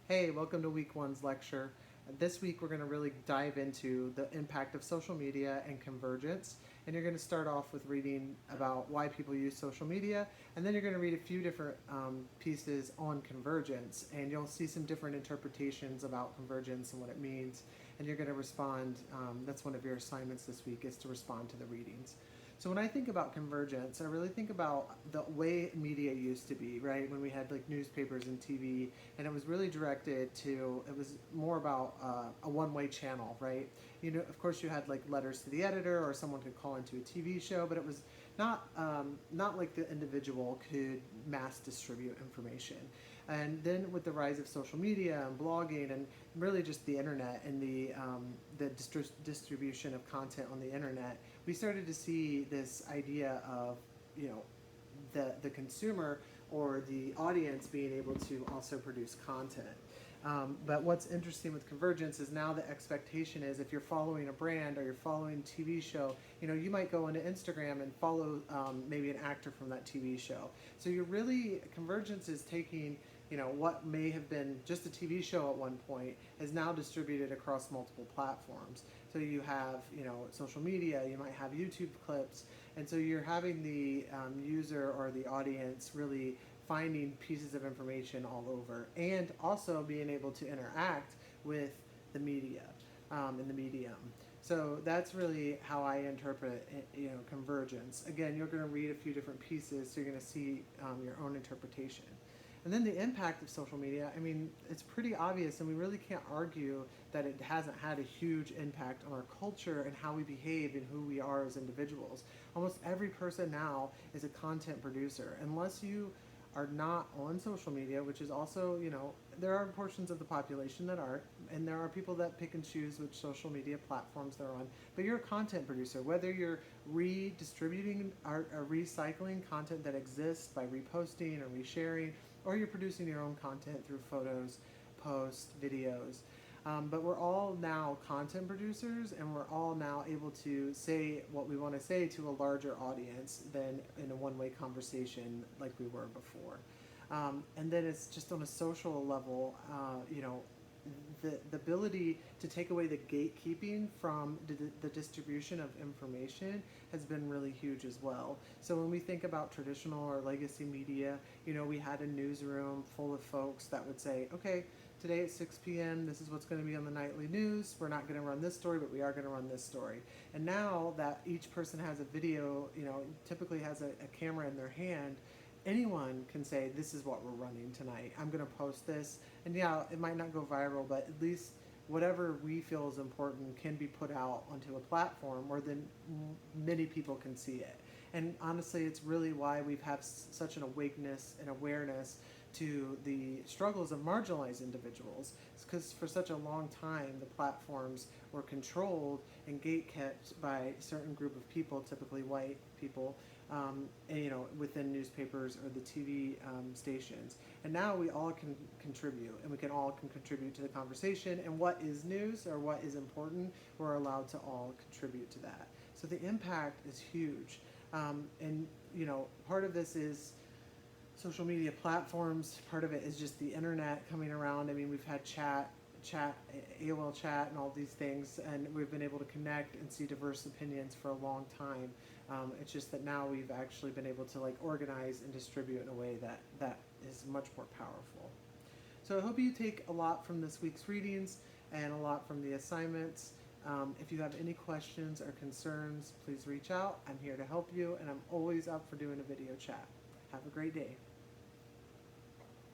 Hey, welcome to week one's lecture. This week we're going to really dive into the impact of social media and convergence. And you're going to start off with reading about why people use social media, and then you're going to read a few different pieces on convergence, and you'll see some different interpretations about convergence and what it means. And you're going to respond. That's one of your assignments this week, is to respond to the readings. So when I think about convergence, I really think about the way media used to be, right? When we had like newspapers and TV, and it was really directed to, it was more about a one-way channel, right? You know, of course, you had like letters to the editor, or someone could call into a TV show, but it was not like the individual could mass distribute information. And then with the rise of social media and blogging and really just the internet and the distribution of content on the internet, we started to see this idea of, you know, the consumer or the audience being able to also produce content. But what's interesting with convergence is now the expectation is, if you're following a brand or you're following a TV show, you know, you might go into Instagram and follow maybe an actor from that TV show. So you're really, convergence is taking, you know, what may have been just a TV show at one point is now distributed across multiple platforms. So you have, you know, social media, you might have YouTube clips, and so you're having the user or the audience really finding pieces of information all over, and also being able to interact with the media and the medium. So that's really how I interpret, you know, convergence. Again, you're going to read a few different pieces, so you're going to see your own interpretation. And then the impact of social media, I mean, it's pretty obvious, and we really can't argue that it hasn't had a huge impact on our culture and how we behave and who we are as individuals. Almost every person now is a content producer, unless you are not on social media, which is also, you know, there are portions of the population that are, and there are people that pick and choose which social media platforms they're on, but you're a content producer, whether you're redistributing or recycling content that exists by reposting or resharing, or you're producing your own content through photos, posts, videos. But we're all now content producers, and we're all now able to say what we want to say to a larger audience than in a one-way conversation like we were before. And then it's just on a social level, you know, the ability to take away the gatekeeping from the distribution of information has been really huge as well. So when we think about traditional or legacy media, you know, we had a newsroom full of folks that would say, okay, today at 6 p.m., this is what's going to be on the nightly news. We're not going to run this story, but we are going to run this story. And now that each person has a video, you know, typically has a camera in their hand, anyone can say, this is what we're running tonight. I'm going to post this. And yeah, it might not go viral, but at least whatever we feel is important can be put out onto a platform where then many people can see it. And honestly, it's really why we've had such an awakeness and awareness to the struggles of marginalized individuals. It's because for such a long time, the platforms were controlled and gatekept by a certain group of people, typically white people, and, you know, within newspapers or the TV stations. And now we all can contribute, and we can all contribute to the conversation. And what is news or what is important, we're allowed to all contribute to that. So the impact is huge. And, you know, part of this is social media platforms. Part of it is just the internet coming around. I mean, we've had chat, AOL chat, and all these things, and we've been able to connect and see diverse opinions for a long time. It's just that now we've actually been able to like organize and distribute in a way that is much more powerful. So I hope you take a lot from this week's readings and a lot from the assignments. If you have any questions or concerns, please reach out. I'm here to help you, and I'm always up for doing a video chat. Have a great day.